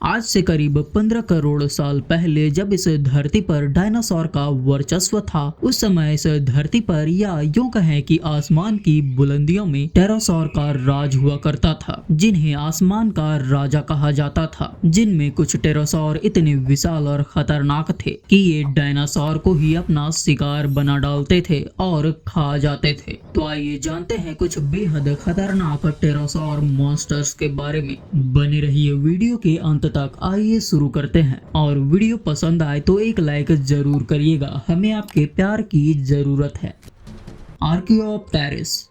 आज से करीब 15 करोड़ साल पहले जब इस धरती पर डायनासोर का वर्चस्व था, उस समय इस धरती पर या यूं कहें कि आसमान की बुलंदियों में टेरासौर का राज हुआ करता था, जिन्हें आसमान का राजा कहा जाता था। जिनमें कुछ टेरासौर इतने विशाल और खतरनाक थे कि ये डायनासोर को ही अपना शिकार बना डालते थे और खा जाते थे। तो आइए जानते हैं कुछ बेहद खतरनाक टेरासौर मॉन्स्टर्स के बारे में। बने रहिए वीडियो के अंत तक। आइए शुरू करते हैं, और वीडियो पसंद आए तो एक लाइक जरूर करिएगा, हमें आपके प्यार की जरूरत है। आर्कियोप्टेरिस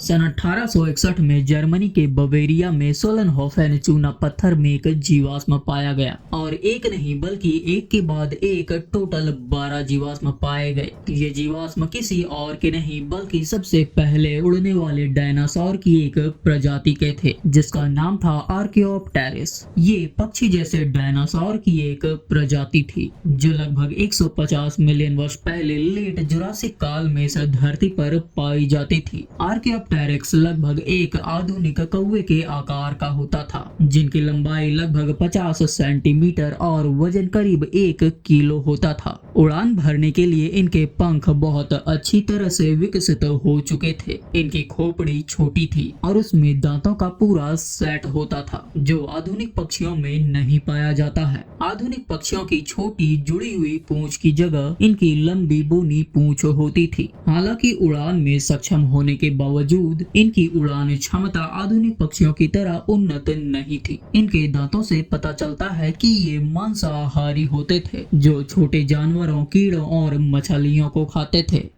सन 1861 में जर्मनी के बवेरिया में सोलनहोफेन चूना पत्थर में एक जीवाश्म पाया गया, और एक नहीं बल्कि एक के बाद एक टोटल 12 जीवाश्म पाए गए। ये जीवाश्म किसी और के नहीं बल्कि सबसे पहले उड़ने वाले डायनासोर की एक प्रजाति के थे, जिसका नाम था आर्कियोप्टेरिस। ये पक्षी जैसे डायनासोर की एक प्रजाति थी जो लगभग 150 मिलियन वर्ष पहले लेट जुरासिक काल में इस धरती पर पाई जाती थी। आर्कियोप्टेरिक्स लगभग एक आधुनिक कौवे के आकार का होता था, जिनकी लंबाई लगभग 50 सेंटीमीटर और वजन करीब 1 किलो होता था। उड़ान भरने के लिए इनके पंख बहुत अच्छी तरह से विकसित हो चुके थे। इनकी खोपड़ी छोटी थी और उसमें दांतों का पूरा सेट होता था, जो आधुनिक पक्षियों में नहीं पाया जाता है। आधुनिक पक्षियों की छोटी जुड़ी हुई पूंछ की जगह इनकी लंबी बोनी पूंछ होती थी। हालांकि उड़ान में सक्षम होने के बावजूद इनकी उड़ान क्षमता आधुनिक पक्षियों की तरह उन्नत नहीं थी। इनके दांतों से पता चलता है कि ये मांसाहारी होते थे, जो छोटे जानवरों, कीड़ों और मछलियों को खाते थे।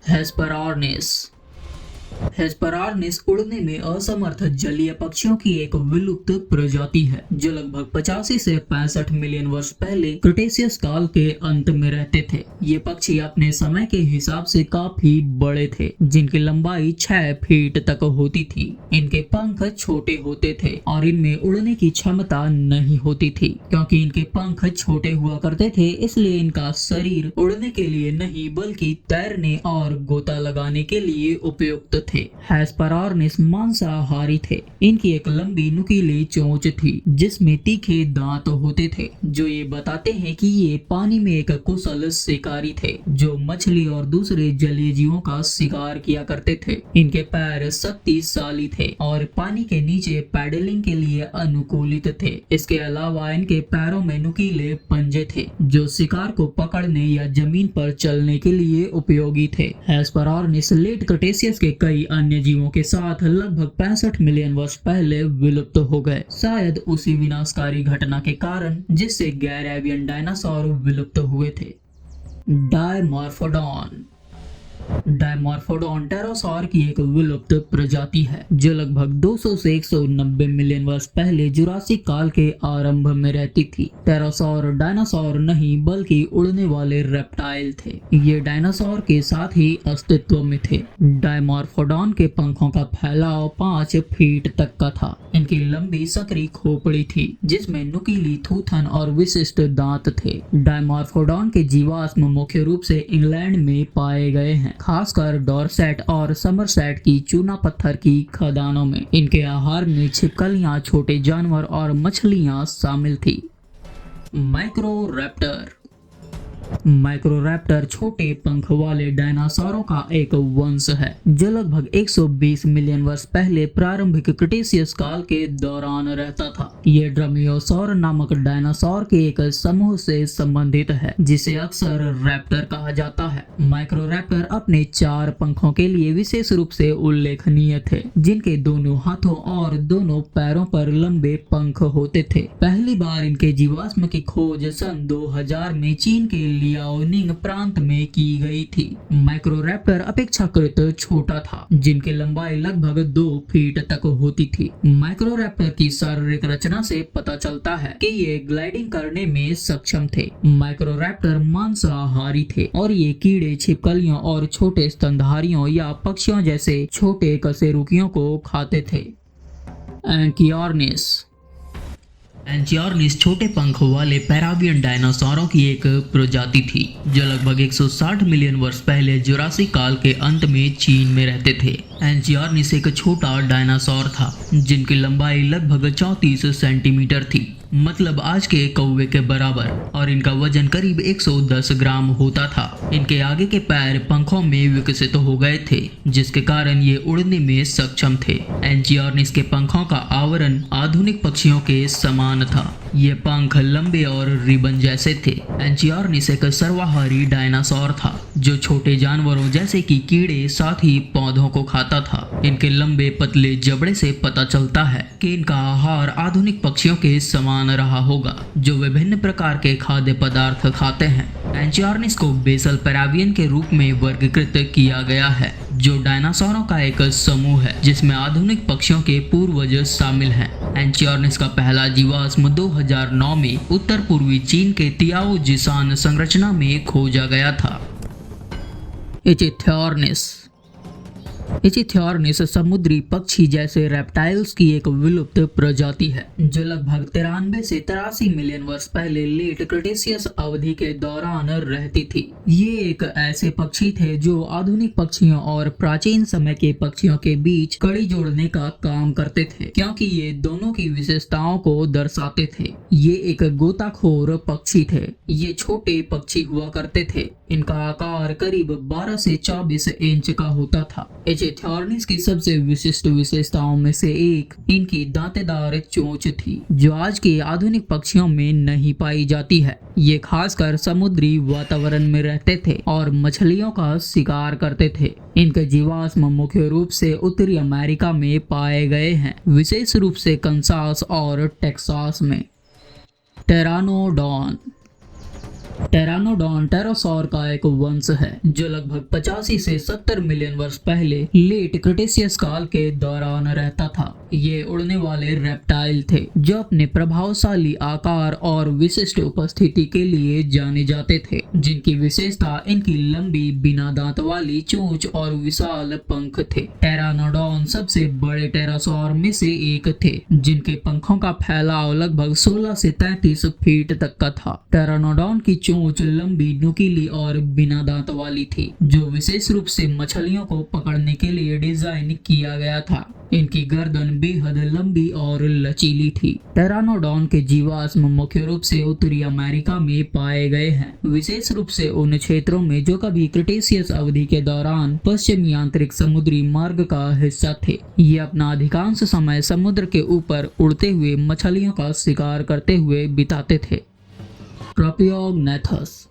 हेस्पेरोनिस हेस्पेरोनिस उड़ने में असमर्थ जलीय पक्षियों की एक विलुप्त प्रजाति है, जो लगभग 85 से 65 मिलियन वर्ष पहले क्रिटेशियस काल के अंत में रहते थे। ये पक्षी अपने समय के हिसाब से काफी बड़े थे, जिनकी लंबाई 6 फीट तक होती थी। इनके पंख छोटे होते थे और इनमें उड़ने की क्षमता नहीं होती थी। क्योंकि इनके पंख छोटे हुआ करते थे, इसलिए इनका शरीर उड़ने के लिए नहीं बल्कि तैरने और गोता लगाने के लिए उपयुक्त थे। हेस्पेरोनिस मांसाहारी थे। इनकी एक लंबी नुकीली चोंच थी, जिसमें तीखे दांत होते थे, जो ये बताते हैं कि ये पानी में एक कुशल शिकारी थे, जो मछली और दूसरे जलीय जीवों का शिकार किया करते थे। इनके पैर शक्तिशाली थे और पानी के नीचे पैडलिंग के लिए अनुकूलित थे। इसके अलावा इनके पैरों में नुकीले पंजे थे, जो शिकार को पकड़ने या जमीन पर चलने के लिए उपयोगी थे। हेस्पेरोनिस लेट क्रिटेशियस के कई अन्य जीवों के साथ लगभग 65 मिलियन वर्ष पहले विलुप्त हो गए, शायद उसी विनाशकारी घटना के कारण जिससे गैर एवियन डायनासोर विलुप्त हुए थे। डायमॉर्फोडॉन टेरासौर की एक विलुप्त प्रजाति है, जो लगभग 200 से 190 मिलियन वर्ष पहले जुरासिक काल के आरंभ में रहती थी। टेरासौर डायनासोर नहीं बल्कि उड़ने वाले रेप्टाइल थे। ये डायनासोर के साथ ही अस्तित्व में थे। डायमॉर्फोडॉन के पंखों का फैलाव 5 फीट तक का था। इनकी लंबी सकरी खोपड़ी थी, जिसमें नुकीली थूथन और विशिष्ट दांत थे। डायमॉर्फोडॉन के जीवाश्म मुख्य रूप से इंग्लैंड में पाए गए हैं, खासकर डॉरसेट और समरसेट की चूना पत्थर की खदानों में। इनके आहार में छिपकलियां, छोटे जानवर और मछलियां शामिल थी। माइक्रोरैप्टर छोटे पंख वाले डायनासोरों का एक वंश है, जो लगभग 120 मिलियन वर्ष पहले प्रारंभिक क्रिटेशियस काल के दौरान रहता था। ये ड्रमियोसौर नामक डायनासोर के एक समूह से संबंधित है, जिसे अक्सर रैप्टर कहा जाता है। माइक्रोरैप्टर अपने 4 पंखों के लिए विशेष रूप से उल्लेखनीय थे, जिनके दोनों हाथों और दोनों पैरों पर लंबे पंख होते थे। पहली बार इनके जीवाश्म की खोज सन 2000 में चीन के लियाओनिंग प्रांत में की गई थी। माइक्रोरैप्टर अपेक्षाकृत छोटा था, जिनकी लंबाई लगभग 2 फीट तक होती थी। माइक्रोरैप्टर की शारीरिक रचना से पता चलता है कि ये ग्लाइडिंग करने में सक्षम थे। माइक्रोरैप्टर मांसाहारी थे और ये कीड़े, छिपकलियों और छोटे स्तनधारियों या पक्षियों जैसे छोटे कशेरुकियों को खाते थे। एंकियोर्निस एंचियोर्निस छोटे पंख वाले पैरावियन डायनासोरों की एक प्रजाति थी जो लगभग 160 मिलियन वर्ष पहले जुरासिक काल के अंत में चीन में रहते थे। एंचियोर्निस एक छोटा डायनासोर था जिनकी लंबाई लगभग 34 सेंटीमीटर थी, मतलब आज के कौवे के बराबर, और इनका वजन करीब 110 ग्राम होता था। इनके आगे के पैर पंखों में विकसित हो गए थे जिसके कारण ये उड़ने में सक्षम थे। एंचियोर्निस के पंखों का आवरण आधुनिक पक्षियों के समान था। ये पंख लंबे और रिबन जैसे थे। एंचियोर्निस एक सर्वाहारी डायनासोर था जो छोटे जानवरों जैसे कि कीड़े साथ ही पौधों को खाता था। इनके लंबे पतले जबड़े से पता चलता है कि इनका आहार आधुनिक पक्षियों के समान रहा होगा जो विभिन्न प्रकार के खाद्य पदार्थ खाते हैं। एंचियोर्निस को बेसल पैरावियन के रूप में वर्गीकृत किया गया है जो डायनासोरों का एक समूह है जिसमें आधुनिक पक्षियों के पूर्वज शामिल हैं। एंचियोर्निस का पहला जीवाश्म 2009 में उत्तर पूर्वी चीन के तियाओ जिसान संरचना में खोजा गया था। इचिथ्योर्निस समुद्री पक्षी जैसे रेप्टाइल्स की एक विलुप्त प्रजाति है जो लगभग 93 से 83 मिलियन वर्ष पहले लेट क्रिटेशियस अवधि के दौरान रहती थी। ये एक ऐसे पक्षी थे जो आधुनिक पक्षियों और प्राचीन समय के पक्षियों के बीच कड़ी जोड़ने का काम करते थे क्योंकि ये दोनों की विशेषताओं को दर्शाते थे। ये एक गोताखोर पक्षी थे। ये छोटे पक्षी हुआ करते थे। इनका आकार करीब 12 से 24 इंच का होता था। इचिथ्योर्निस की सबसे विशिष्ट विशेषताओं में से एक इनकी दांतेदार चोंच थी जो आज के आधुनिक पक्षियों में नहीं पाई जाती है। ये खासकर समुद्री वातावरण में रहते थे और मछलियों का शिकार करते थे। इनके जीवाश्म मुख्य रूप से उत्तरी अमेरिका में पाए गए हैं, विशेष रूप से कंसास और टेक्सास में। टेरानोडॉन टेरोसॉर का एक वंश है जो लगभग 85 से 70 मिलियन वर्ष पहले लेट क्रिटेशियस काल के दौरान रहता था। ये उड़ने वाले रेप्टाइल थे जो अपने प्रभावशाली आकार और विशिष्ट उपस्थिति के लिए जाने जाते थे, जिनकी विशेषता इनकी लंबी बिना दांत वाली चोंच और विशाल पंख थे। टेरानोडॉन सबसे बड़े टेरासॉर में से एक थे जिनके पंखों का फैलाव लगभग 16 से 33 फीट तक का था। टेरानोडॉन की चोंच लंबी, नुकीली और बिना दांत वाली थी जो विशेष रूप से मछलियों को पकड़ने के लिए डिजाइन किया गया था। इनकी गर्दन बेहद लंबी और लचीली थी। टेरानोडॉन के जीवाश्म मुख्य रूप से उत्तरी अमेरिका में पाए गए हैं, विशेष रूप से उन क्षेत्रों में जो कभी क्रिटेशियस अवधि के दौरान पश्चिमी आंतरिक समुद्री मार्ग का हिस्सा थे। ये अपना अधिकांश समय समुद्र के ऊपर उड़ते हुए मछलियों का शिकार करते हुए बिताते थे। ट्रोपियोगनेथस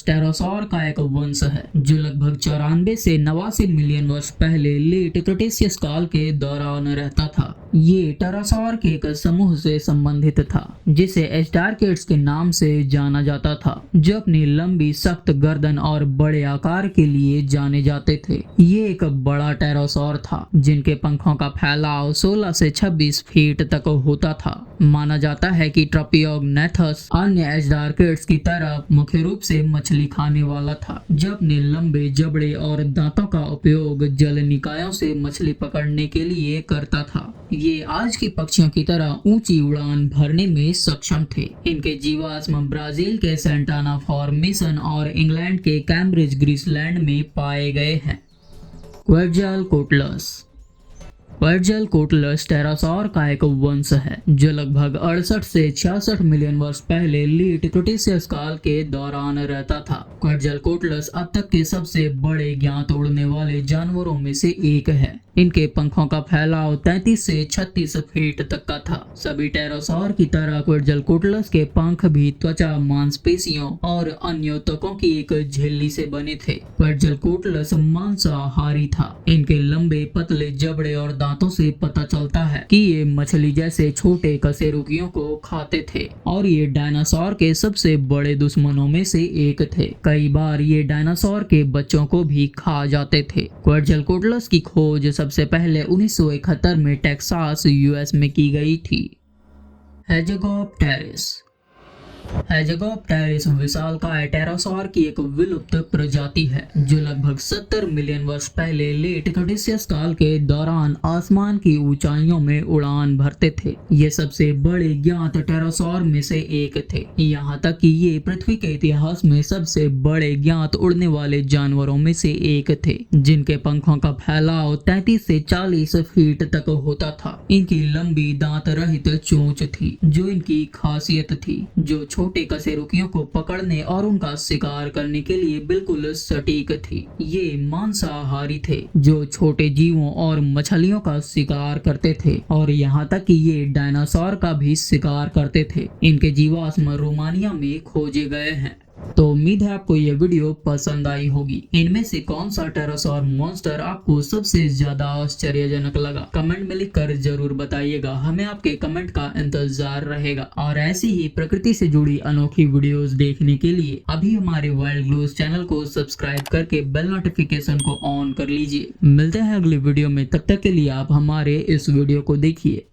टेरोसॉर का एक वंश है जो लगभग 94 से 89 मिलियन वर्ष पहले लेट क्रिटेशियस काल के दौरान रहता था। ये टेरोसॉर के एक समूह से संबंधित था जिसे एस्टारकेड्स के नाम से जाना जाता था, जो अपनी लंबी सख्त गर्दन और बड़े आकार के लिए जाने जाते थे। ये एक बड़ा टेरोसॉर था जिनके पंखों का फैलाव 16 से 26 फीट तक होता था। माना जाता है कि ट्रोपियोगनेथस अन्य एस्टारकेड्स की तरह मुख्य रूप से मछली खाने वाला था, जो अपने लंबे जबड़े और दांतों का उपयोग जल निकायों से मछली पकड़ने के लिए करता था। ये आज की पक्षियों की तरह ऊंची उड़ान भरने में सक्षम थे। इनके जीवाश्म ब्राजील के सेंटाना फॉर्मेशन और इंग्लैंड के कैम्ब्रिज ग्रीसलैंड में पाए गए हैं। क्वेटज़ालकोटलस टेरोसॉर का एक वंश है जो लगभग 68 से 66 मिलियन वर्ष पहले लेट क्रिटेशियस काल के दौरान रहता था। क्वेटज़ालकोटलस अब तक के सबसे बड़े ज्ञात उड़ने वाले जानवरों में से एक है। इनके पंखों का फैलाव 33 से 36 फीट तक का था। सभी टेरोसॉर की तरह क्वेटज़ालकोटलस के पंख भी त्वचा, मांसपेशियों और अन्य ऊतकों की एक झिल्ली से बने थे। क्वेटज़ालकोटलस मांसाहारी था। इनके लंबे पतले जबड़े और दांतों से पता चलता है कि ये मछली जैसे छोटे कशेरुकियों को खाते थे और ये डायनासोर के सबसे बड़े दुश्मनों में से एक थे। कई बार ये डायनासोर के बच्चों को भी खा जाते थे। क्वेटज़ालकोटलस की खोज सबसे पहले 1971 में टेक्सास, यूएस में की गई थी। हेजेगोप्टेरिस हेजेगोप्टेरिस विशालकाय टेरासॉर की एक विलुप्त प्रजाति है जो लगभग 70 मिलियन वर्ष पहले लेट क्रेटेशियस काल के दौरान आसमान की ऊंचाइयों में उड़ान भरते थे। ये सबसे बड़े ज्ञात टेरासॉर में से एक थे, यहाँ तक कि ये पृथ्वी के इतिहास में सबसे बड़े ज्ञात उड़ने वाले जानवरों में से एक थे, जिनके पंखों का फैलाव 33 से 40 फीट तक होता था। इनकी लंबी दांत रहित चोंच थी जो इनकी खासियत थी, जो छोटे कशेरुकियों को पकड़ने और उनका शिकार करने के लिए बिल्कुल सटीक थी। ये मांसाहारी थे जो छोटे जीवों और मछलियों का शिकार करते थे और यहाँ तक कि ये डायनासोर का भी शिकार करते थे। इनके जीवाश्म रोमानिया में खोजे गए हैं। तो उम्मीद है आपको यह वीडियो पसंद आई होगी। इनमें से कौन सा टेरासॉर मॉन्स्टर आपको सबसे ज्यादा आश्चर्यजनक लगा, कमेंट में लिखकर जरूर बताइएगा। हमें आपके कमेंट का इंतजार रहेगा और ऐसी ही प्रकृति से जुड़ी अनोखी वीडियोस देखने के लिए अभी हमारे वाइल्ड ग्लोज चैनल को सब्सक्राइब करके बेल नोटिफिकेशन को ऑन कर लीजिए। मिलते हैं अगली वीडियो में, तब तक के लिए आप हमारे इस वीडियो को देखिए।